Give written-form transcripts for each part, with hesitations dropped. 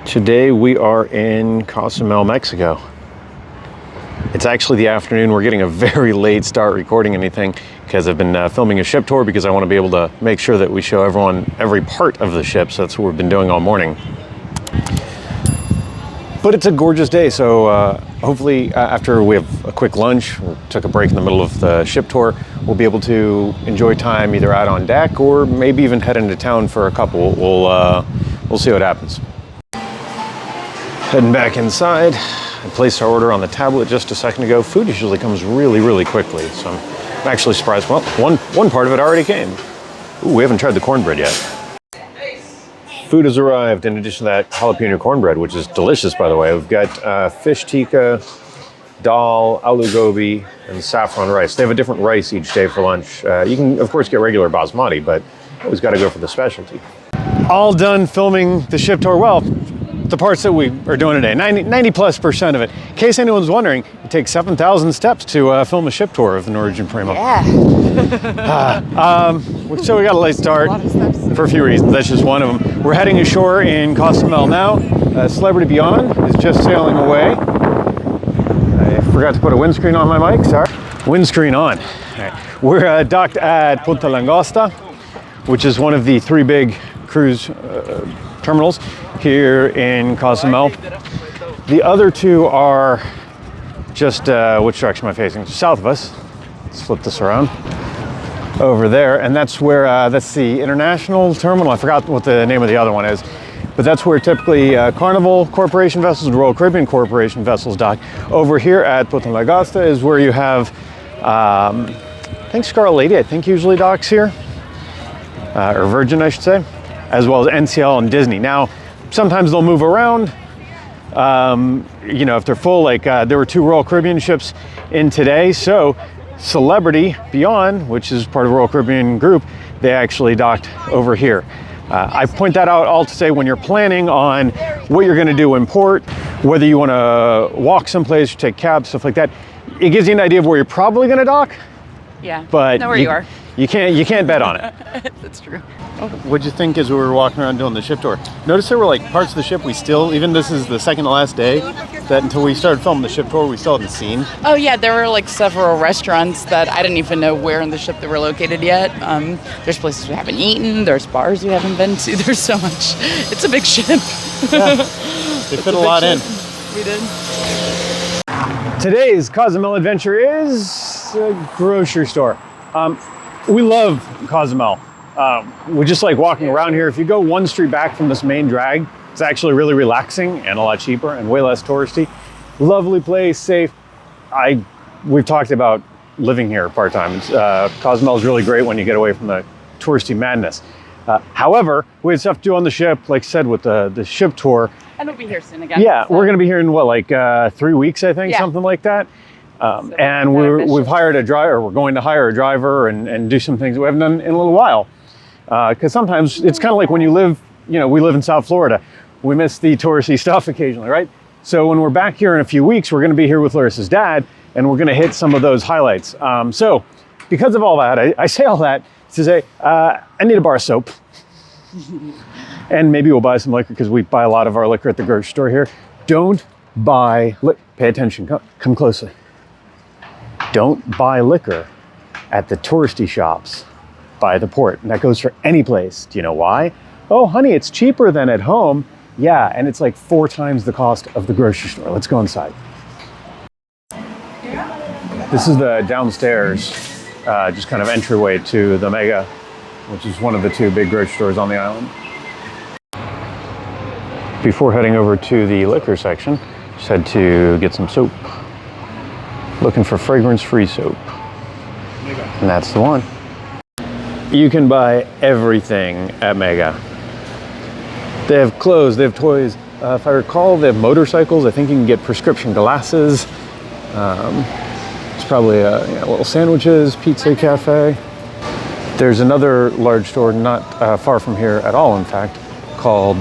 Today we are in Cozumel, Mexico. It's actually the afternoon. We're getting a very late start recording anything because I've been filming a ship tour because I want to be able to make sure that we show everyone every part of the ship. So that's what we've been doing all morning. But it's a gorgeous day, so hopefully after we have a quick lunch, or took a break in the middle of the ship tour, we'll be able to enjoy time either out on deck or maybe even head into town for a couple. We'll see what happens. Heading back inside. I placed our order on the tablet just a second ago. Food usually comes really quickly, so I'm actually surprised. Well, one part of it already came. Ooh, we haven't tried the cornbread yet. Food has arrived in addition to that jalapeno cornbread, which is delicious, by the way. We've got fish tikka, dal, aloo gobi, and saffron rice. They have a different rice each day for lunch. You can, of course, get regular basmati, but always got to go for the specialty. All done filming the ship tour. Well, the parts that we are doing today, 90+% of it. In case anyone's wondering, it takes 7,000 steps to film a ship tour of the Norwegian Prima. Yeah. So we got a late start for a few reasons. That's just one of them. We're heading ashore in Cozumel now. Celebrity Beyond is just sailing away. I forgot to put a windscreen on my mic, sorry. Windscreen on. Right. We're docked at Punta Langosta, which is one of the three big cruise terminals here in Cozumel. The other two are just, which direction am I facing? South of us. Let's flip this around. Over there, and that's where, that's the International Terminal. I forgot what the name of the other one is, but that's where typically Carnival Corporation vessels and Royal Caribbean Corporation vessels dock. Over here at Punta Langosta is where you have, I think Scarlet Lady, I think usually docks here, or Virgin I should say, as well as NCL and Disney. Now, sometimes they'll move around, you know, if they're full, like there were two Royal Caribbean ships in today, so Celebrity Beyond, which is part of the Royal Caribbean group, they actually docked over here. I point that out all to say when you're planning on what you're gonna do in port, whether you wanna walk someplace, take cabs, stuff like that, it gives you an idea of where you're probably gonna dock. Yeah, but know where you are. You can't bet on it. That's true. What'd you think as we were walking around doing the ship tour? Notice there were like parts of the ship we still, even this is the second to last day, that until we started filming the ship tour, we still hadn't seen. Oh yeah, there were like several restaurants that I didn't even know where in the ship they were located yet. There's places we haven't eaten, there's bars we haven't been to, there's so much. It's a big ship. Yeah, they fit a lot in. We did. Today's Cozumel adventure is a grocery store. We love Cozumel. We just like walking around here. If you go one street back from this main drag, it's actually really relaxing and a lot cheaper and way less touristy. Lovely place, safe. We've talked about living here part-time. Cozumel is really great when you get away from the touristy madness. However, we had stuff to do on the ship, like I said, with the ship tour. And we'll be here soon again. Yeah, so we're going to be here in what, like 3 weeks, I think, yeah. Something like that. And we've hired a driver, we're going to hire a driver and do some things that we haven't done in a little while. Because sometimes it's kind of like when you live, you know, we live in South Florida. We miss the touristy stuff occasionally, right? So when we're back here in a few weeks, we're going to be here with Larissa's dad, and we're going to hit some of those highlights. So because of all that, I say all that to say, I need a bar of soap. And maybe we'll buy some liquor because we buy a lot of our liquor at the grocery store here. Don't buy, pay attention, come closely. Don't buy liquor at the touristy shops by the port. And that goes for any place. Do you know why? Oh, honey, it's cheaper than at home. Yeah, and it's like 4 times the cost of the grocery store. Let's go inside. This is the downstairs, just kind of entryway to the Mega, which is one of the 2 big grocery stores on the island. Before heading over to the liquor section, just had to get some soap. Looking for fragrance-free soap. And that's the one. You can buy everything at Mega. They have clothes, they have toys. If I recall, they have motorcycles. I think you can get prescription glasses. It's probably little sandwiches, pizza cafe. There's another large store not far from here at all, in fact, called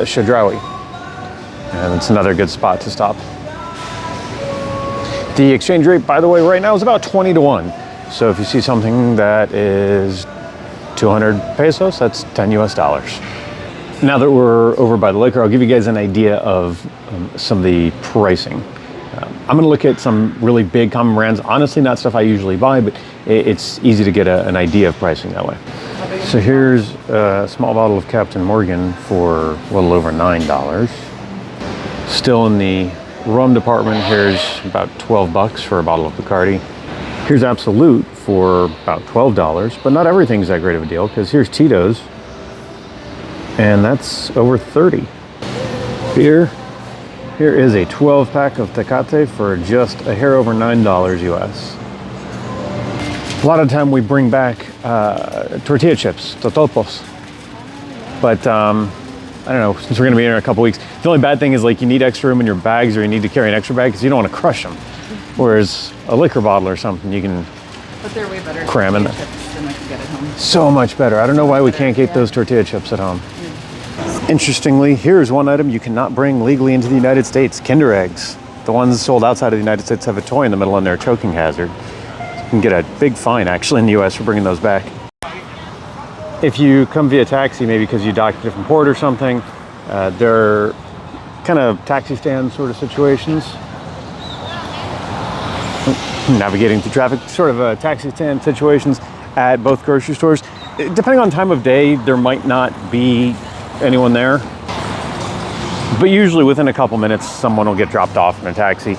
Chedraui. And it's another good spot to stop. The exchange rate, by the way, right now is about 20 to 1. So if you see something that is 200 pesos, that's $10 US. Now that we're over by the liquor, I'll give you guys an idea of some of the pricing. I'm going to look at some really big common brands. Honestly, not stuff I usually buy, but it's easy to get an idea of pricing that way. So here's a small bottle of Captain Morgan for a little over $9. Still in the rum department, here's about 12 bucks for a bottle of Bacardi. Here's Absolute for about $12, but not everything's that great of a deal, because here's Tito's, and that's over 30. Beer. Here is a 12 pack of Tecate for just a hair over $9 US. A lot of the time we bring back tortilla chips, totopos. But I don't know, since we're gonna be in a couple weeks, the only bad thing is like you need extra room in your bags, or you need to carry an extra bag because you don't want to crush them. Whereas a liquor bottle or something, you can But they're way better cram in there. chips than I can get at home. So much better. I don't know why we can't get those tortilla chips at home. Interestingly, here's one item you cannot bring legally into the United States: Kinder eggs. The ones sold outside of the United States have a toy in the middle and they're a choking hazard. You can get a big fine actually in the US for bringing those back. If you come via taxi, maybe because you docked at a different port or something, they're kind of taxi stand sort of situations. Navigating through traffic, sort of taxi stand situations at both grocery stores. Depending on time of day, there might not be anyone there, but usually within a couple minutes someone will get dropped off in a taxi,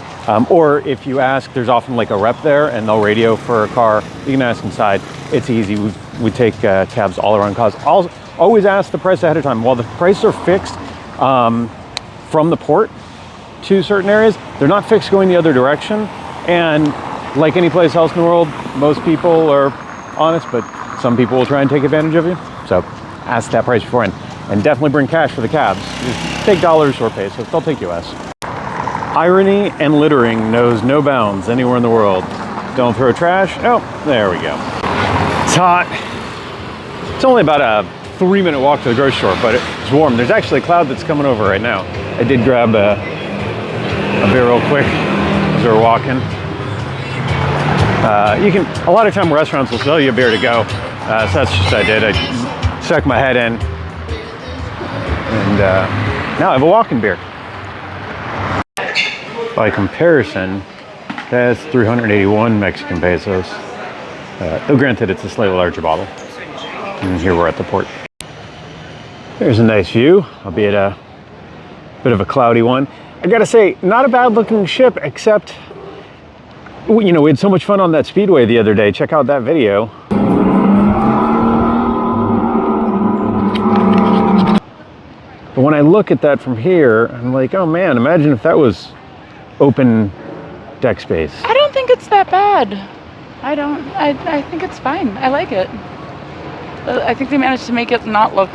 or if you ask, there's often like a rep there and they'll radio for a car. You can ask inside. It's easy. We take cabs all around Cozumel. I'll always ask the price ahead of time. While the prices are fixed from the port to certain areas, they're not fixed going the other direction. And like any place else in the world, most people are honest, but some people will try and take advantage of you. So ask that price beforehand. And definitely bring cash for the cabs. Just take dollars or pesos, they'll take US. Irony and littering knows no bounds anywhere in the world. Don't throw trash. Oh, there we go. It's hot. It's only about a 3-minute walk to the grocery store, but it's warm. There's actually a cloud that's coming over right now. I did grab a beer real quick as we were walking. A lot of time restaurants will sell you a beer to go. So that's just what I did. I stuck my head in. And now I have a walking beer. By comparison, that's 381 Mexican pesos. Though granted, it's a slightly larger bottle. And here we're at the port. There's a nice view, albeit a bit of a cloudy one. I gotta say, not a bad looking ship, except, you know, we had so much fun on that speedway the other day. Check out that video. But when I look at that from here, I'm like, oh man, imagine if that was open deck space. I don't think it's that bad. I think it's fine. I like it. I think they managed to make it not look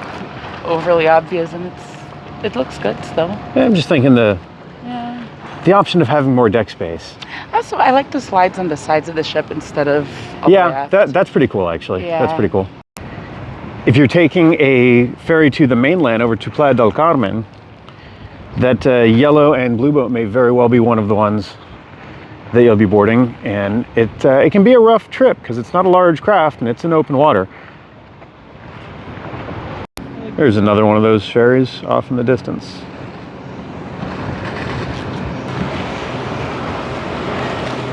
overly obvious, and it looks good still. Yeah, I'm just thinking the option of having more deck space. Also, I like the slides on the sides of the ship instead of up Yeah, the aft. that's pretty cool actually. Yeah. That's pretty cool. If you're taking a ferry to the mainland over to Playa del Carmen, that yellow and blue boat may very well be one of the ones that you'll be boarding, and it can be a rough trip because it's not a large craft and it's in open water. There's another one of those ferries off in the distance.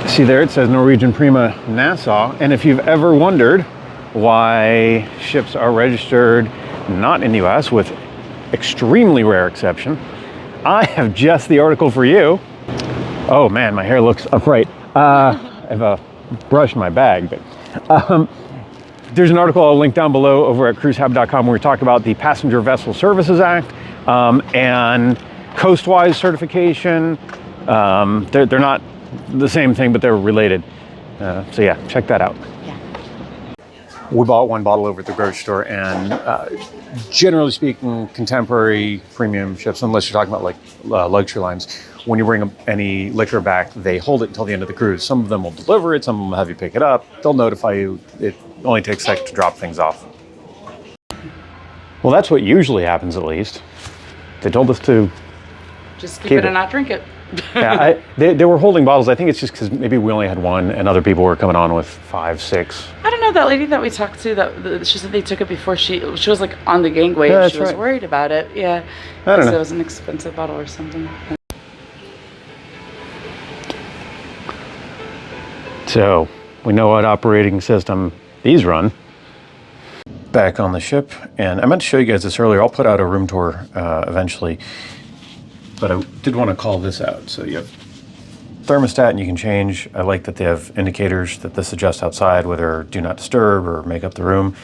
See there, it says Norwegian Prima Nassau, and if you've ever wondered why ships are registered not in the US, with extremely rare exception, I have just the article for you. Oh man, my hair looks upright. I have a brush in my bag, but there's an article I'll link down below over at cruisehab.com where we talk about the Passenger Vessel Services Act and coastwise certification. They're not the same thing, but they're related. So yeah, check that out. We bought one bottle over at the grocery store, and generally speaking, contemporary premium ships, unless you're talking about like luxury lines, when you bring any liquor back, they hold it until the end of the cruise. Some of them will deliver it, some of them will have you pick it up. They'll notify you. It only takes a sec to drop things off. Well, that's what usually happens, at least. They told us to just keep it and not drink it. Yeah, they were holding bottles. I think it's just because maybe we only had one and other people were coming on with 5, 6. I don't know. know that lady that we talked to, she said they took it before she was like on the gangway. Yeah, she was worried about it. Yeah. I don't know. It was an expensive bottle or something. So we know what operating system these run. Back on the ship, and I meant to show you guys this earlier. I'll put out a room tour eventually, but I did want to call this out. So you have thermostat and you can change. I like that they have indicators that this adjusts outside, whether do not disturb or make up the room.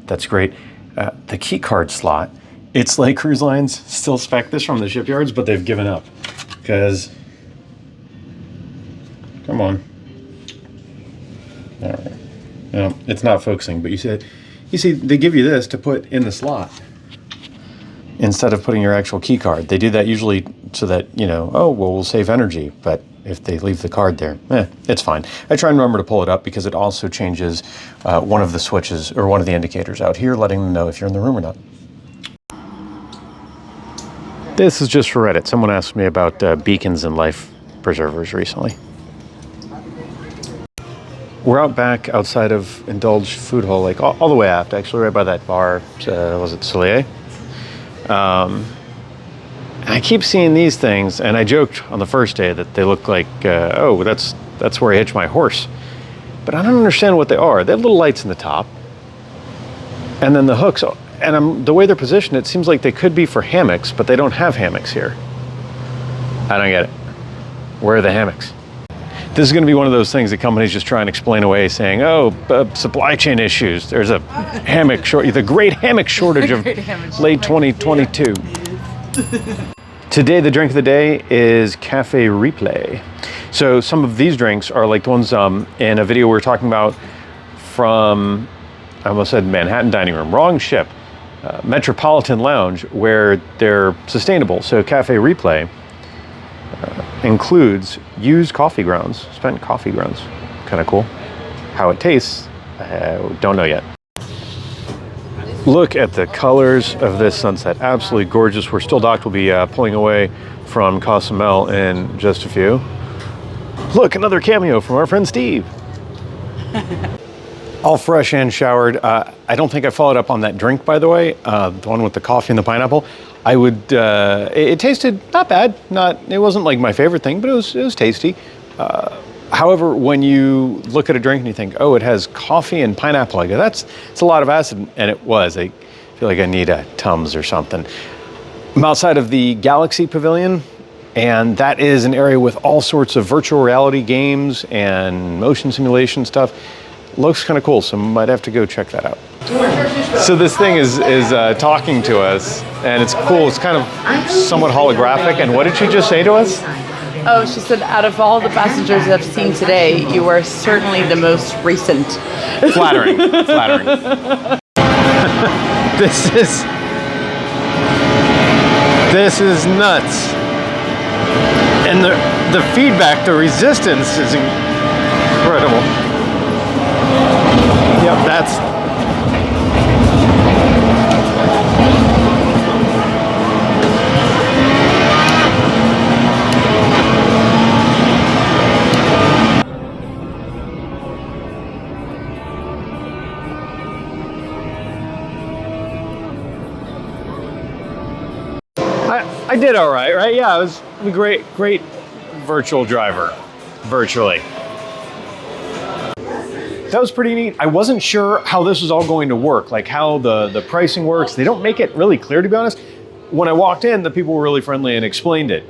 That's great. The key card slot, it's like cruise lines still spec this from the shipyards, but they've given up because, come on. All right. No, it's not focusing, but you see, they give you this to put in the slot instead of putting your actual key card. They do that usually so that, you know, oh, well, we'll save energy. But if they leave the card there, it's fine. I try and remember to pull it up because it also changes one of the switches or one of the indicators out here, letting them know if you're in the room or not. This is just for Reddit. Someone asked me about beacons and life preservers recently. We're out back outside of Indulge Food Hall, like all the way aft, actually, right by that bar. Was it Soleil? And I keep seeing these things, and I joked on the first day that they look like, oh, that's where I hitch my horse. But I don't understand what they are. They have little lights in the top, and then the hooks. And the way they're positioned, it seems like they could be for hammocks, but they don't have hammocks here. I don't get it. Where are the hammocks? This is going to be one of those things that companies just try and explain away, saying, oh, supply chain issues. There's a hammock short, the great hammock shortage of late 2022. Today, the drink of the day is Cafe Replay. So some of these drinks are like the ones in a video we were talking about from, I almost said Manhattan Dining Room, wrong ship, Metropolitan Lounge, where they're sustainable. So Cafe Replay includes used coffee grounds, spent coffee grounds. Kind of cool. How it tastes, don't know yet. Look at the colors of this sunset. Absolutely gorgeous. We're still docked. We'll be pulling away from Cozumel in just a few. Look, another cameo from our friend Steve. All fresh and showered. I don't think I followed up on that drink, by the way, the one with the coffee and the pineapple. I would, it tasted not bad. It wasn't like my favorite thing, but it was tasty. However, when you look at a drink and you think, oh, it has coffee and pineapple, I go, it's a lot of acid, and it was. I feel like I need a Tums or something. I'm outside of the Galaxy Pavilion, and that is an area with all sorts of virtual reality games and motion simulation stuff. Looks kind of cool, so might have to go check that out. So this thing is talking to us, and it's cool. It's kind of somewhat holographic. And what did she just say to us? Oh, she said, out of all the passengers I've seen today, you are certainly the most recent. Flattering, flattering. This is nuts. And the feedback, the resistance is incredible. Yep, that's... I did all right, right? Yeah, I was a great virtual driver, virtually. That was pretty neat. I wasn't sure how this was all going to work, like how the pricing works. They don't make it really clear, to be honest. When I walked in, the people were really friendly and explained it.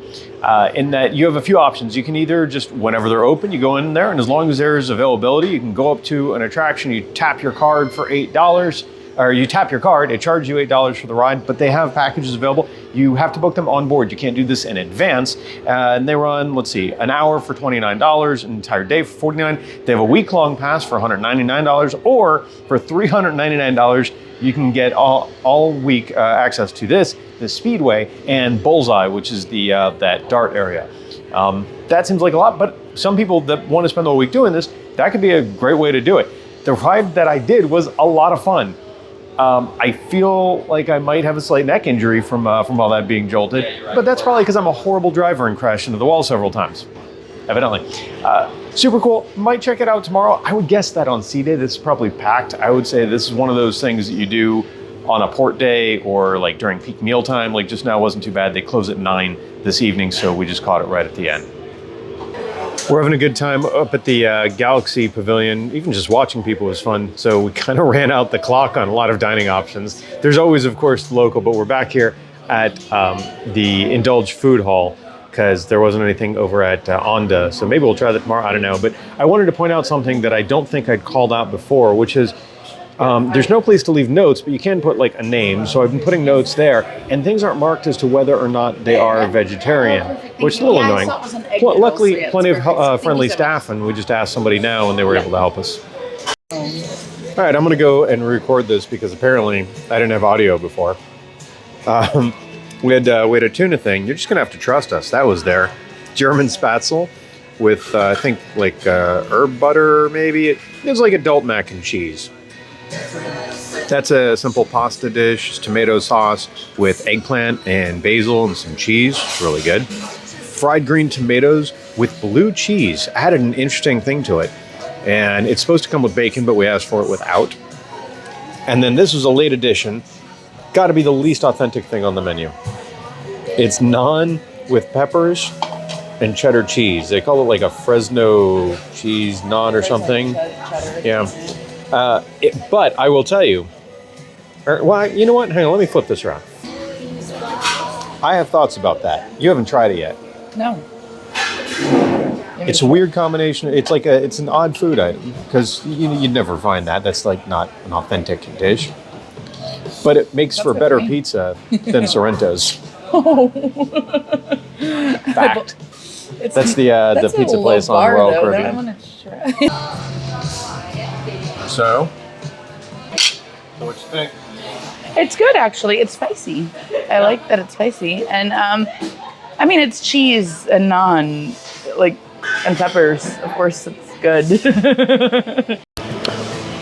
In that you have a few options. You can either just, whenever they're open, you go in there, and as long as there's availability, you can go up to an attraction, you tap your card for $8, or you tap your card, it charges you $8 for the ride, but they have packages available. You have to book them on board. You can't do this in advance. And they run, let's see, an hour for $29, an entire day for $49. They have a week-long pass for $199, or for $399, you can get all week access to the Speedway and Bullseye, which is the that dart area. That seems like a lot, but some people that want to spend the whole week doing this, that could be a great way to do it. The ride that I did was a lot of fun. I feel like I might have a slight neck injury from all that being jolted, but that's probably because I'm a horrible driver and crashed into the wall several times. evidently. Super cool. Might check it out tomorrow. I would guess that on sea day, this is probably packed. I would say this is one of those things that you do on a port day or like during peak meal time. Like just now wasn't too bad. They close at 9 this evening, so we just caught it right at the end. We're having a good time up at the Galaxy Pavilion. Even just watching people was fun. So we kind of ran out the clock on a lot of dining options. There's always, of course, the local, but we're back here at the Indulge Food Hall because there wasn't anything over at Onda. So maybe we'll try that tomorrow, I don't know. But I wanted to point out something that I don't think I'd called out before, which is there's no place to leave notes, but you can put like a name. So I've been putting notes there, and things aren't marked as to whether or not they are vegetarian, which is a little annoying. Luckily, plenty of friendly staff, and we just asked somebody now, and they were able to help us. All right, I'm gonna go and record this because apparently I didn't have audio before. We had a tuna thing. You're just gonna have to trust us. That was there. German spatzel with I think like herb butter, maybe. It was like adult mac and cheese. That's a simple pasta dish, tomato sauce with eggplant and basil and some cheese. It's really good. Fried green tomatoes with blue cheese. Added an interesting thing to it. And it's supposed to come with bacon, but we asked for it without. And then this was a late addition. Got to be the least authentic thing on the menu. It's naan with peppers and cheddar cheese. They call it like a Fresno cheese naan or something. Yeah. But I will tell you, well, you know what? Hang on, let me flip this around. I have thoughts about that. You haven't tried it yet. No. It's a weird combination. It's like it's an odd food item because you'd never find that. That's like not an authentic dish. But it makes for better pizza than Sorrento's. Oh. Fact. That's the pizza place on Royal Caribbean. I want to try. So, what you think? It's good, actually. It's spicy. I like that it's spicy. And, I mean, it's cheese and naan, like, and peppers. Of course, it's good.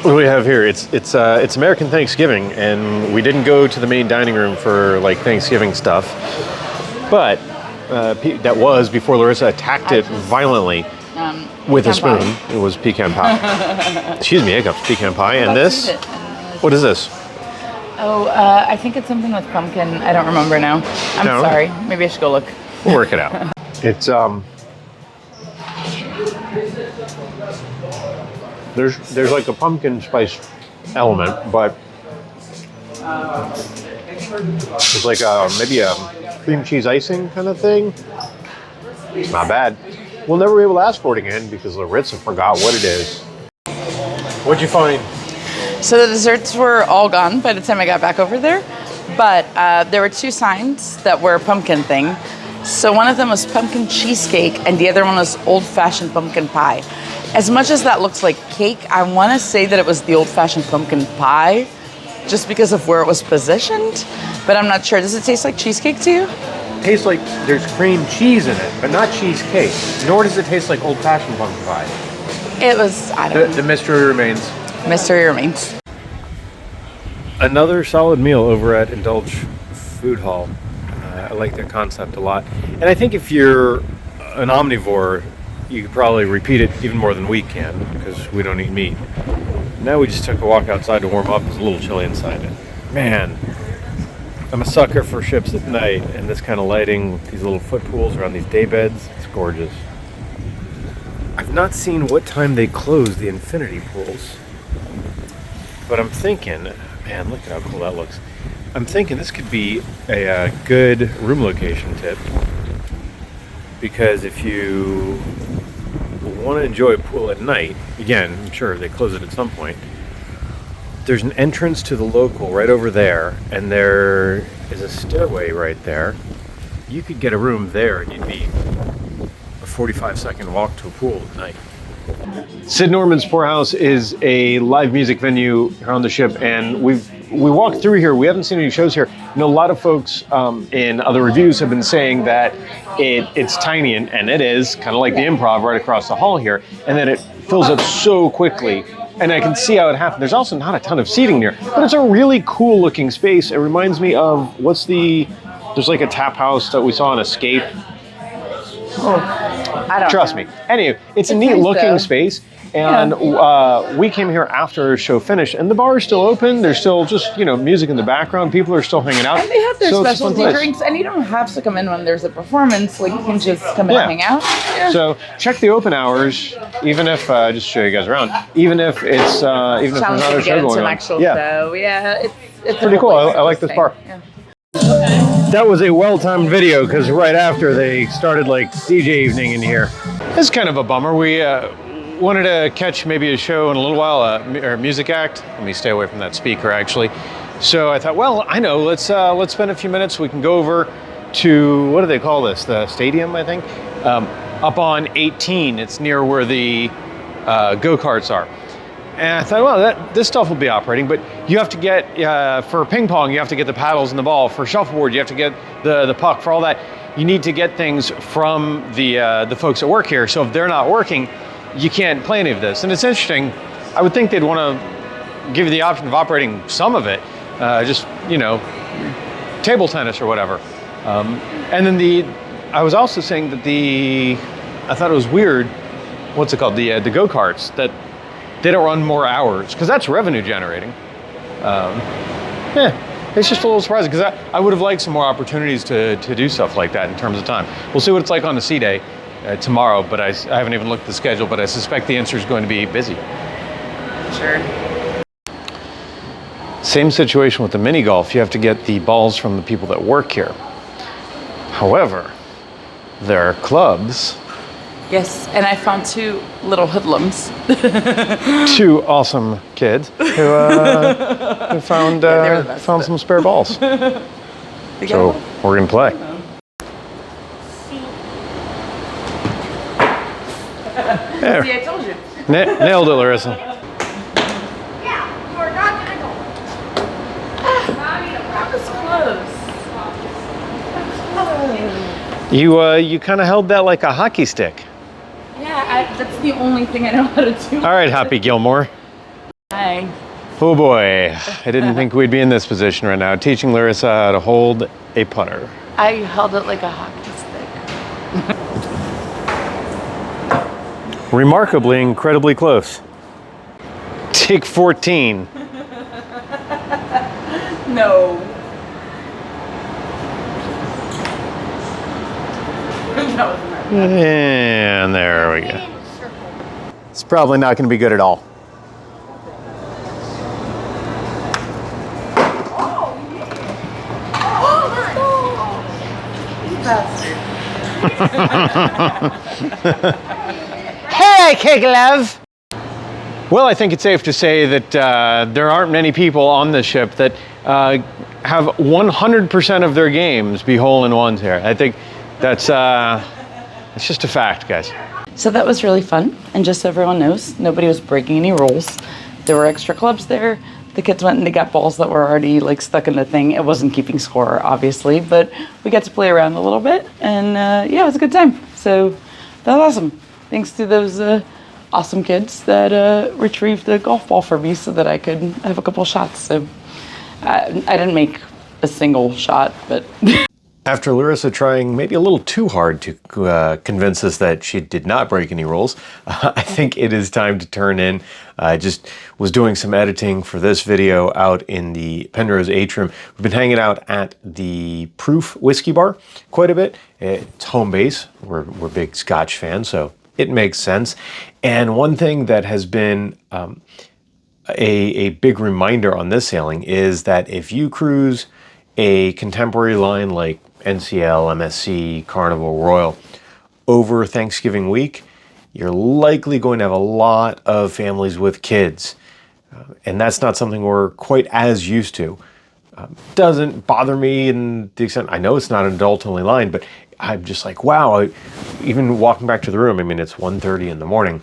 What do we have here? It's American Thanksgiving, and we didn't go to the main dining room for, like, Thanksgiving stuff. But that was before Larissa attacked it violently. With a spoon. Pie. It was pecan pie. Excuse me, hiccups. Pecan pie. And this? What is this? Oh, I think it's something with pumpkin. I don't remember now. I'm sorry. Maybe I should go look. We'll work it out. It's there's like a pumpkin spice element, but it's like maybe a cream cheese icing kind of thing. It's not bad. We'll never be able to ask for it again because Larissa forgot what it is. What'd you find? So the desserts were all gone by the time I got back over there, but there were 2 signs that were pumpkin thing. So one of them was pumpkin cheesecake and the other one was old-fashioned pumpkin pie. As much as that looks like cake, I want to say that it was the old-fashioned pumpkin pie just because of where it was positioned, but I'm not sure. Does it taste like cheesecake to you? Tastes like there's cream cheese in it, but not cheesecake. Nor does it taste like old-fashioned pumpkin pie. It was, I don't know. The mystery remains. Mystery remains. Another solid meal over at Indulge Food Hall. I like their concept a lot. And I think if you're an omnivore, you could probably repeat it even more than we can because we don't eat meat. Now we just took a walk outside to warm up. It's a little chilly inside. Man, I'm a sucker for ships at night and this kind of lighting, these little foot pools around these day beds. It's gorgeous. I've not seen what time they close the infinity pools, but I'm thinking, man, look at how cool that looks. I'm thinking this could be a good room location tip because if you want to enjoy a pool at night, again, I'm sure they close it at some point, there's an entrance to the local right over there, and there is a stairway right there. You could get a room there, and you'd be a 45-second walk to a pool at night. Sid Norman's Poorhouse is a live music venue here on the ship, and we walked through here. We haven't seen any shows here. You know, a lot of folks in other reviews have been saying that it's tiny, and it is, kind of like the Improv right across the hall here, and then it fills up so quickly. And I can see how it happened. There's also not a ton of seating here, but it's a really cool looking space. It reminds me of, there's like a tap house that we saw on Escape. Oh, I don't Trust know. me. Anyway, it's a neat nice, looking though. space. And we came here after show finished, and the bar is still open. There's still just, you know, music in the background. People are still hanging out. And they have their So it's a fun specialty place. drinks, and you don't have to come in when there's a performance. Like, you can just come in and hang out. Yeah. So check the open hours, even if just to show you guys around. Even if it's even if there's not Challenging a to get show into going an on. actual Yeah, show. Yeah, it's pretty cool. I like this bar. Yeah. That was a well-timed video because right after they started like DJ evening in here. This is kind of a bummer. We wanted to catch maybe a show in a little while, or a music act. Let me stay away from that speaker actually. So I thought, well, I know, let's spend a few minutes. We can go over to, what do they call this? The stadium, I think. Up on 18, it's near where the go-karts are. And I thought, well, this stuff will be operating, but you have to get, for ping pong, you have to get the paddles and the ball. For shuffleboard, you have to get the puck. For all that, you need to get things from the folks that work here. So if they're not working, you can't play any of this. And it's interesting, I would think they'd want to give you the option of operating some of it, just, you know, table tennis or whatever. And then I was also saying that I thought it was weird, what's it called? The go-karts, that they don't run more hours, because that's revenue generating. It's just a little surprising, because I would have liked some more opportunities to do stuff like that in terms of time. We'll see what it's like on the C day tomorrow, but I haven't even looked at the schedule, but I suspect the answer is going to be busy. Sure. Same situation with the mini golf. You have to get the balls from the people that work here. However, there are clubs. Yes, and I found 2 little hoodlums. 2 awesome kids who found found some spare balls. So we're gonna play. There. See, I told you. Nailed it, Larissa. Yeah, you are not gonna go. That was close. You kind of held that like a hockey stick. Yeah, that's the only thing I know how to do. All right, Happy Gilmore. Hi. Oh boy, I didn't think we'd be in this position right now, teaching Larissa how to hold a putter. I held it like a hockey stick. Remarkably, incredibly close. Take 14. No. That wasn't right. And there we go. It's probably not going to be good at all. Hey, Cake Love! Well, I think it's safe to say that there aren't many people on this ship that have 100% of their games be hole-in-ones here. I think that's just a fact, guys. So that was really fun, and just so everyone knows, nobody was breaking any rules. There were extra clubs there. The kids went and they got balls that were already like stuck in the thing. It wasn't keeping score, obviously, but we got to play around a little bit, and yeah, it was a good time. So that was awesome. Thanks to those awesome kids that retrieved the golf ball for me so that I could have a couple shots. So I didn't make a single shot, but After Larissa trying maybe a little too hard to convince us that she did not break any rules, I think it is time to turn in. I just was doing some editing for this video out in the Penrose atrium. We've been hanging out at the Proof Whiskey Bar quite a bit. It's home base. We're big Scotch fans, so it makes sense. And one thing that has been a big reminder on this sailing is that if you cruise a contemporary line like NCL, MSC, Carnival, Royal over Thanksgiving week, you're likely going to have a lot of families with kids. And that's not something we're quite as used to. Doesn't bother me in the extent, I know it's not an adult-only line, but I'm just like, wow, even walking back to the room, I mean, it's 1:30 in the morning.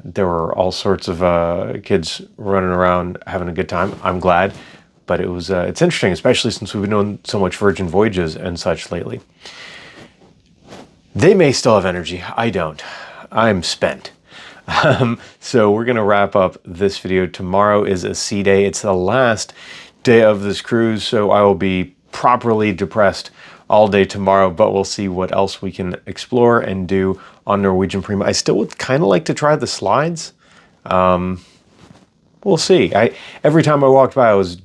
There were all sorts of kids running around having a good time. I'm glad. But it was it's interesting, especially since we've been doing so much Virgin Voyages and such lately. They may still have energy. I don't. I'm spent. So we're going to wrap up this video. Tomorrow is a sea day. It's the last day of this cruise, so I will be properly depressed all day tomorrow, but we'll see what else we can explore and do on Norwegian Prima. I still would kind of like to try the slides. We'll see. Every time I walked by, I was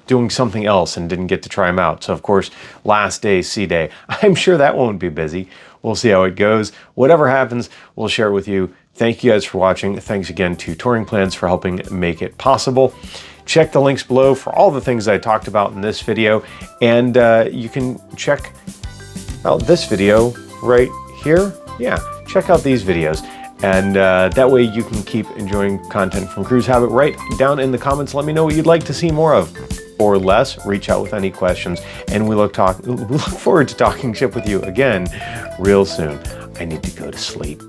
doing something else and didn't get to try them out. So of course, last day, sea day, I'm sure that won't be busy. We'll see how it goes. Whatever happens, we'll share it with you. Thank you guys for watching. Thanks again to Touring Plans for helping make it possible. Check the links below for all the things I talked about in this video. And you can check out this video right here. Yeah, check out these videos. And that way you can keep enjoying content from Cruise Habit. Right down in the comments, let me know what you'd like to see more of or less. Reach out with any questions. And we look forward to talking ship with you again real soon. I need to go to sleep.